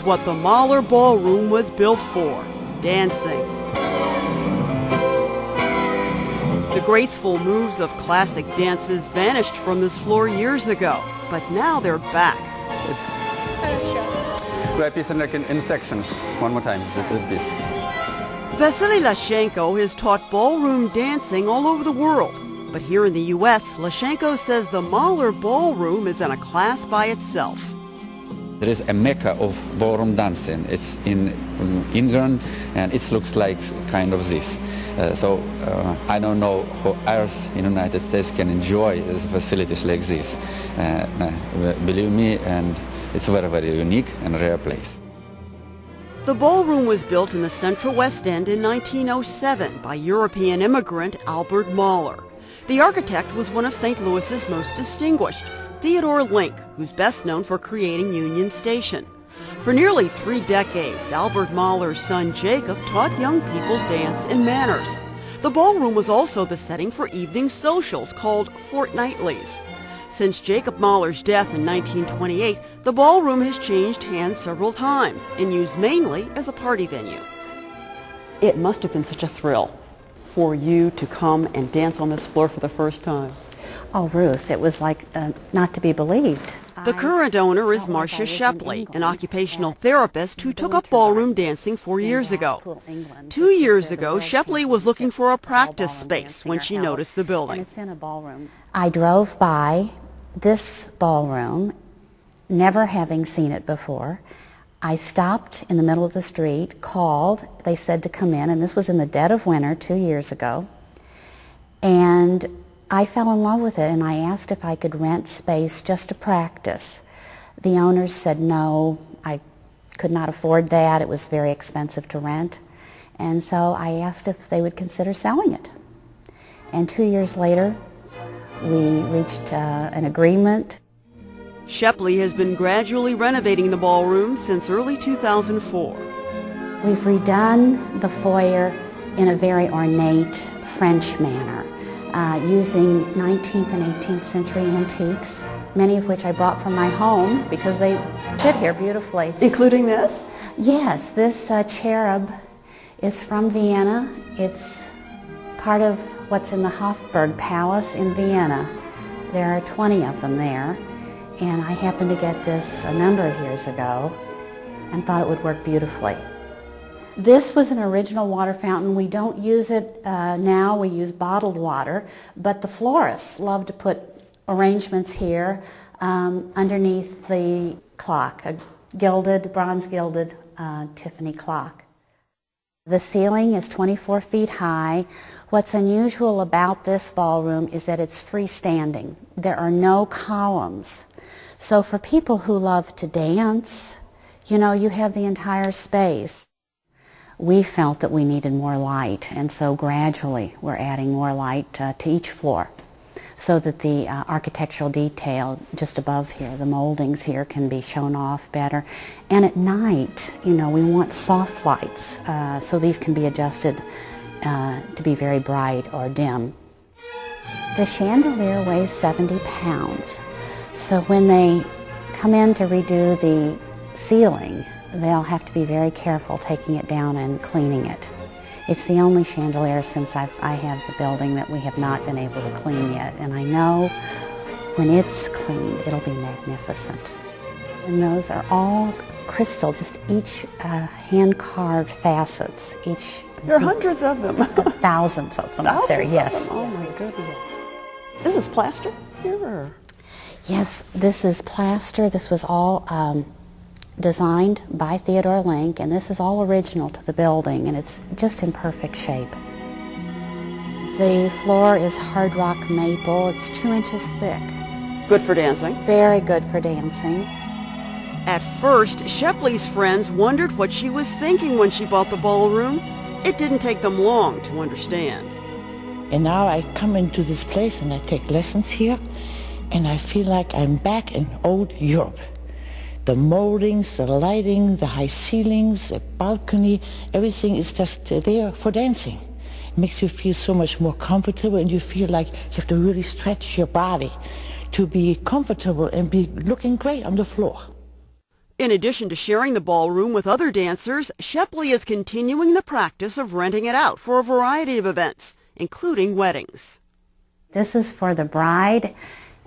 is what the Mahler Ballroom was built for: dancing. The graceful moves of classic dances vanished from this floor years ago, but now they're back. Do a piece in sections. One more time. This is this. Vassily Lyashenko has taught ballroom dancing all over the world. But here in the U.S., Lyashenko says the Mahler Ballroom is in a class by itself. There is a mecca of ballroom dancing. It's in England, and it looks like kind of this. I don't know how others in the United States can enjoy facilities like this. Believe me, and it's very, very unique and rare place. The ballroom was built in the Central West End in 1907 by European immigrant Albert Mahler. The architect was one of St. Louis's most distinguished, Theodore Link, who's best known for creating Union Station. For nearly 3 decades, Albert Mahler's son Jacob taught young people dance and manners. The ballroom was also the setting for evening socials called fortnightlies. Since Jacob Mahler's death in 1928, the ballroom has changed hands several times and used mainly as a party venue. It must have been such a thrill for you to come and dance on this floor for the first time. Oh, Ruth, it was like not to be believed. The current owner is Marsha Shepley, an occupational therapist who took up ballroom dancing 4 years ago. 2 years ago, Shepley was looking for a practice space when she noticed the building. I drove by this ballroom, never having seen it before. I stopped in the middle of the street, called, they said to come in, and this was in the dead of winter 2 years ago, and I fell in love with it, and I asked if I could rent space just to practice. The owners said no, I could not afford that, it was very expensive to rent, and so I asked if they would consider selling it. And 2 years later, we reached an agreement. Shepley has been gradually renovating the ballroom since early 2004. We've redone the foyer in a very ornate French manner, using 19th and 18th century antiques, many of which I brought from my home because they fit here beautifully. Including this? Yes, this cherub is from Vienna. It's part of what's in the Hofburg Palace in Vienna. There are 20 of them there. And I happened to get this a number of years ago and thought it would work beautifully. This was an original water fountain. We don't use it now, we use bottled water, but the florists love to put arrangements here underneath the clock, a gilded, bronze gilded Tiffany clock. The ceiling is 24 feet high. What's unusual about this ballroom is that it's freestanding. There are no columns. So for people who love to dance, you know, you have the entire space. We felt that we needed more light, and so gradually we're adding more light to each floor so that the architectural detail just above here, the moldings here, can be shown off better. And at night, you know, we want soft lights, so these can be adjusted to be very bright or dim. The chandelier weighs 70 pounds. So when they come in to redo the ceiling, they'll have to be very careful taking it down and cleaning it. It's the only chandelier since I have the building that we have not been able to clean yet, and I know when it's cleaned it'll be magnificent. And those are all crystal, just each hand-carved facets. There are hundreds of them. Thousands of them up there, yes. Of them. Oh my goodness. This is plaster here? Or? Yes, this is plaster. This was all designed by Theodore Link, and this is all original to the building, and it's just in perfect shape. The floor is hard rock maple. It's 2 inches thick. Good for dancing. Very good for dancing. At first, Shepley's friends wondered what she was thinking when she bought the ballroom. It didn't take them long to understand. And now I come into this place and I take lessons here, and I feel like I'm back in old Europe. The moldings, the lighting, the high ceilings, the balcony, everything is just there for dancing. It makes you feel so much more comfortable, and you feel like you have to really stretch your body to be comfortable and be looking great on the floor. In addition to sharing the ballroom with other dancers, Shepley is continuing the practice of renting it out for a variety of events, including weddings. This is for the bride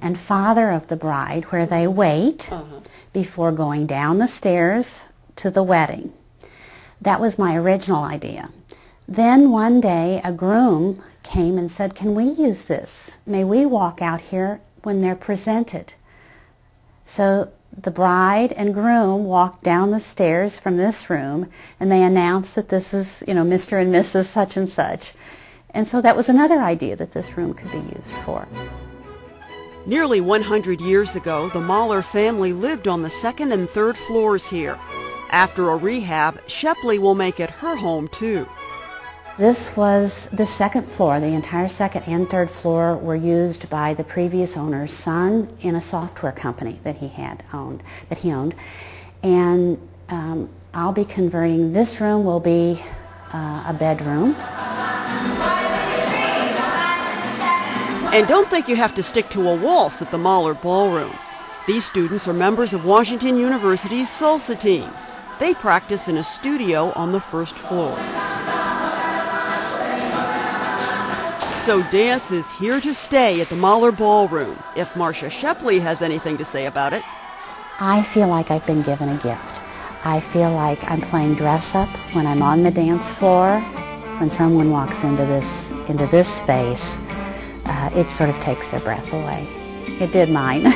and father of the bride, where they wait before going down the stairs to the wedding. That was my original idea. Then one day a groom came and said, "Can we use this? May we walk out here when they're presented?" So the bride and groom walked down the stairs from this room, and they announced that this is, Mr. and Mrs. such and such. And so that was another idea that this room could be used for. Nearly 100 years ago, the Mahler family lived on the second and third floors here. After a rehab, Shepley will make it her home too. This was the second floor. The entire second and third floor were used by the previous owner's son in a software company that he owned. And I'll be converting this room will be a bedroom. And don't think you have to stick to a waltz at the Mahler Ballroom. These students are members of Washington University's salsa team. They practice in a studio on the first floor. So dance is here to stay at the Mahler Ballroom, if Marsha Shepley has anything to say about it. I feel like I've been given a gift. I feel like I'm playing dress-up when I'm on the dance floor. When someone walks into this space, it sort of takes their breath away. It did mine.